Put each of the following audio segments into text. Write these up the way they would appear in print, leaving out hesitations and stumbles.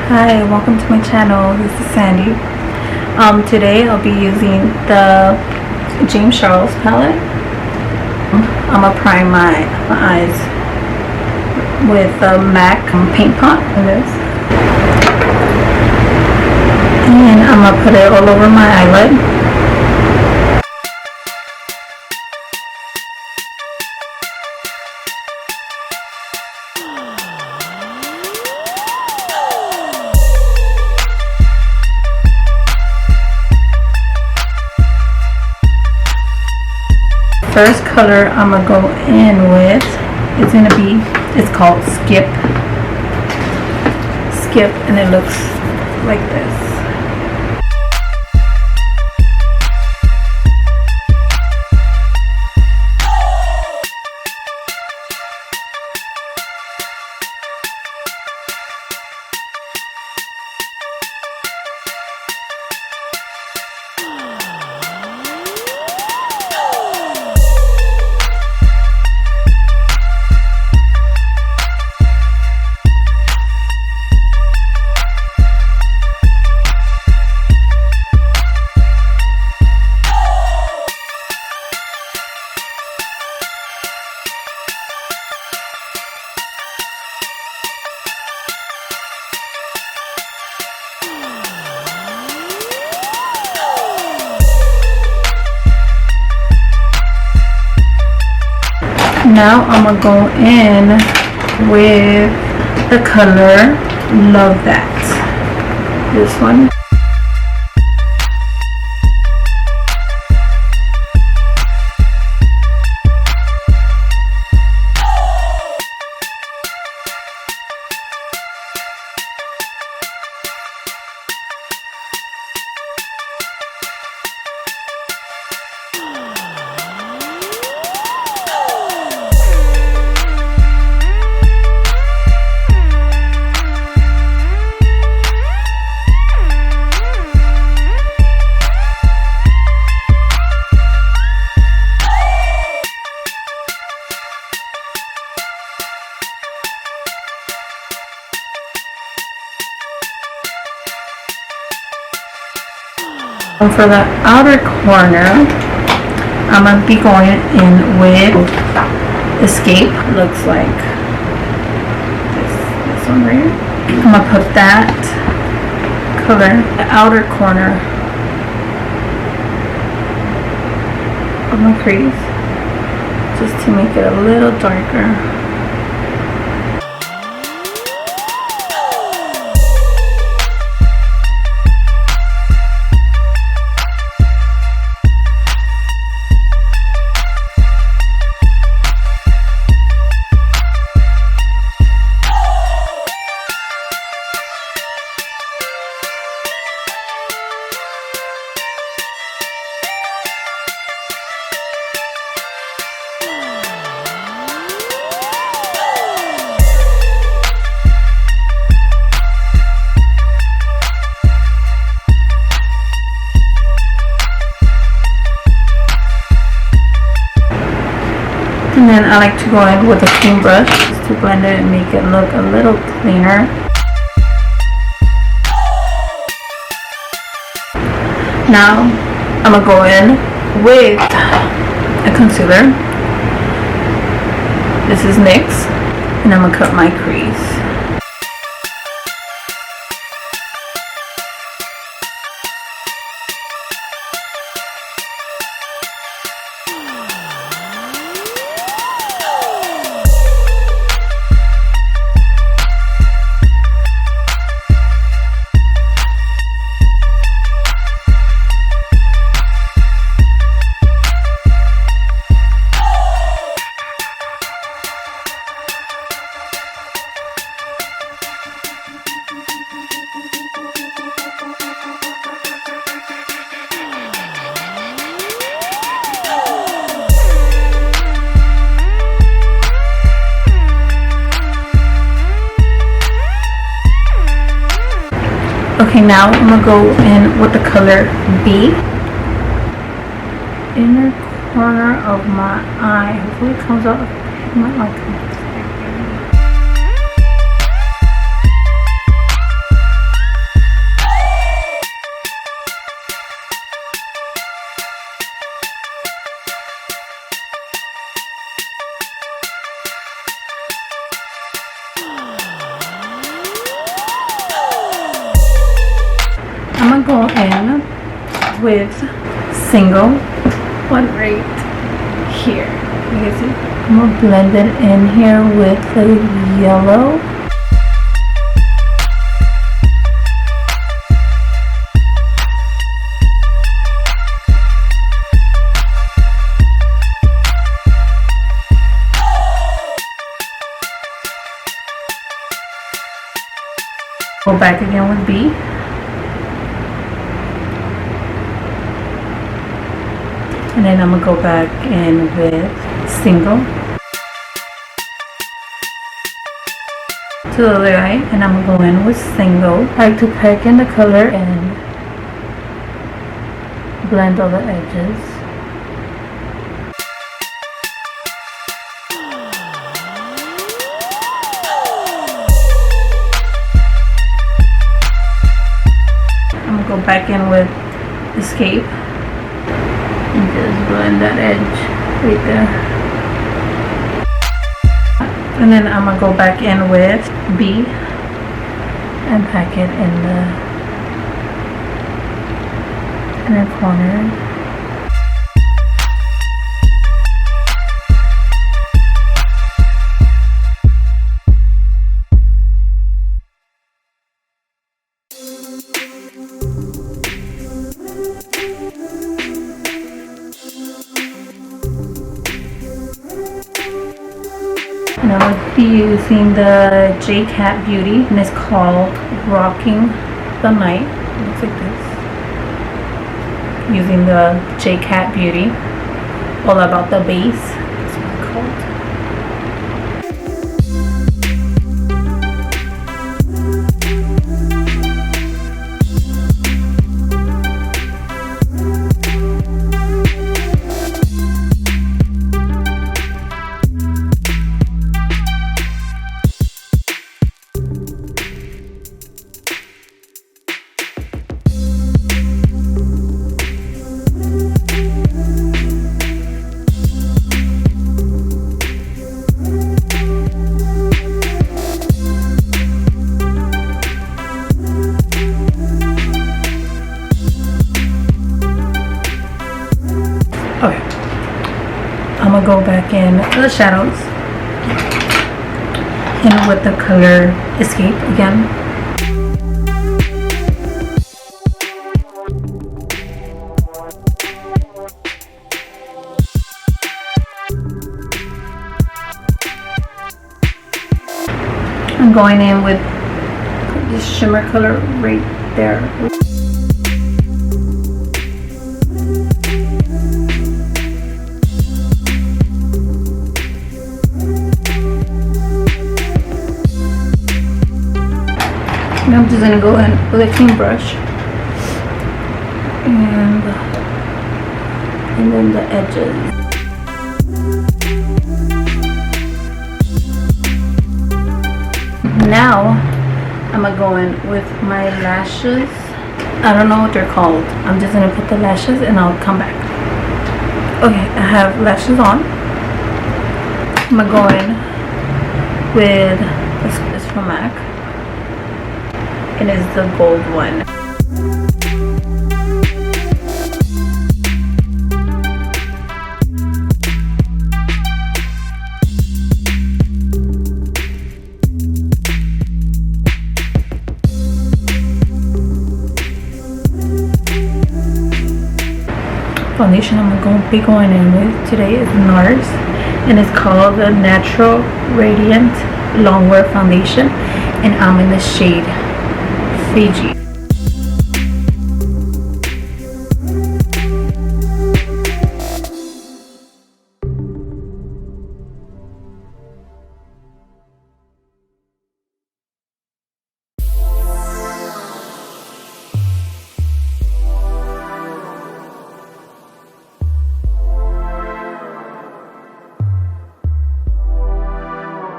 Hi, welcome to my channel. This is Sandy. Today I'll be using the James Charles palette. I'm gonna prime my eyes with the MAC paint pot. And I'm gonna put it all over my eyelid. First color I'm gonna go in with it's called Skip, and it looks like this. Now I'm gonna go in with the color Love That. This one. And for the outer corner, I'm going to be going in with Escape. Looks like this one right here. I'm going to put that color, the outer corner of my crease, just to make it a little darker. And then I like to go in with a clean brush just to blend it and make it look a little cleaner. Now I'm going to go in with a concealer. This is NYX, and I'm going to cut my crease. Okay, now I'm going to go in with the color B. Inner corner of my eye. Hopefully it comes out. You might like it. I'm gonna go in with single one right here. You can see. I'm gonna blend it in here with the yellow. Go back again with B. And then I'm gonna go back in with single to the other eye, and I'm gonna go in with single. I like to pack in the color and blend all the edges. I'm gonna go back in with escape. And just blend that edge right there. And then I'm gonna go back in with B and pack it in the inner corner. And I will be using the J Cat Beauty, and it's called Rocking the Night. It looks like this. Using the J Cat Beauty, all about the base. That's what it's called. Okay, I'm gonna go back in the shadows and with the color Escape again. I'm going in with this shimmer color right there. And I'm just gonna go in with a clean brush and then the edges. Now I'm gonna go in with my lashes. I don't know what they're called. I'm just gonna put the lashes and I'll come back. Okay, I have lashes on. I'm gonna go in with this from MAC. It is the gold one. Foundation I'm going to be going in with today is NARS, and it's called the Natural Radiant Longwear Foundation, and I'm in the shade Fiji.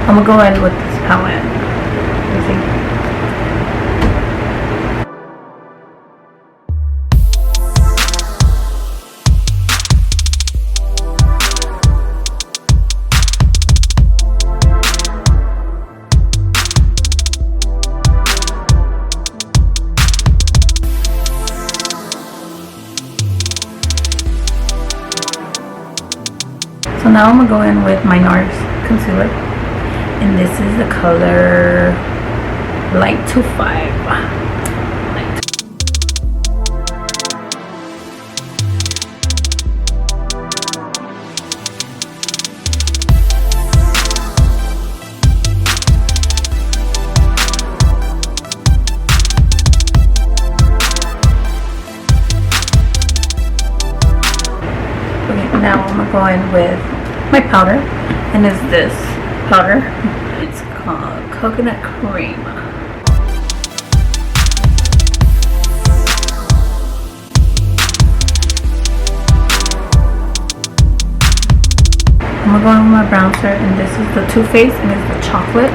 I'm gonna go in with this palette. Let's see. now I'm gonna go in with my NARS concealer, and this is the color Light 25. Now I'm gonna go in with my powder, and it's this powder. It's called Coconut Cream. I'm gonna go in with my bronzer, and this is the Too Faced, and it's the chocolate.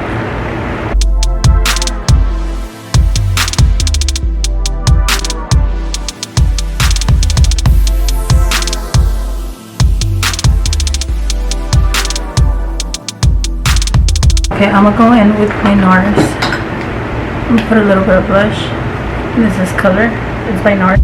Okay, I'm gonna go in with my NARS. I'm gonna put a little bit of blush. And this is color. It's by NARS.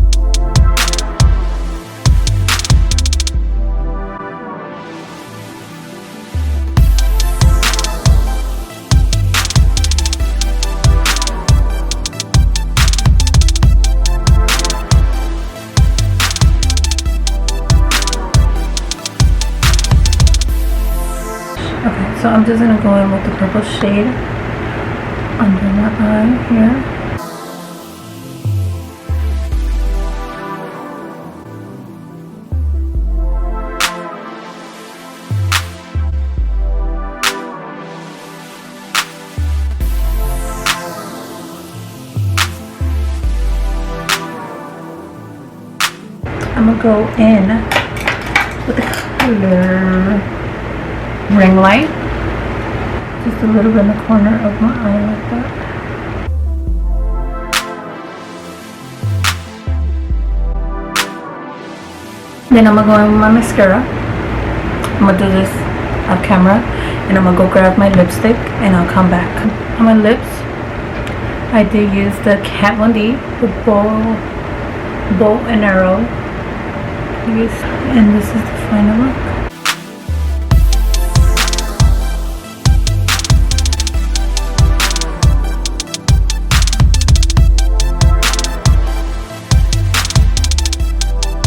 Okay, so I'm just gonna go in with the purple shade under my eye here. I'm gonna go in with the color Ring Light, just a little bit in the corner of my eye like that. Then I'm gonna go in with my mascara. I'm gonna do this off camera, and I'm gonna go grab my lipstick, and I'll come back. On my lips, I did use the Kat Von D, the bow and arrow. And this is the final look.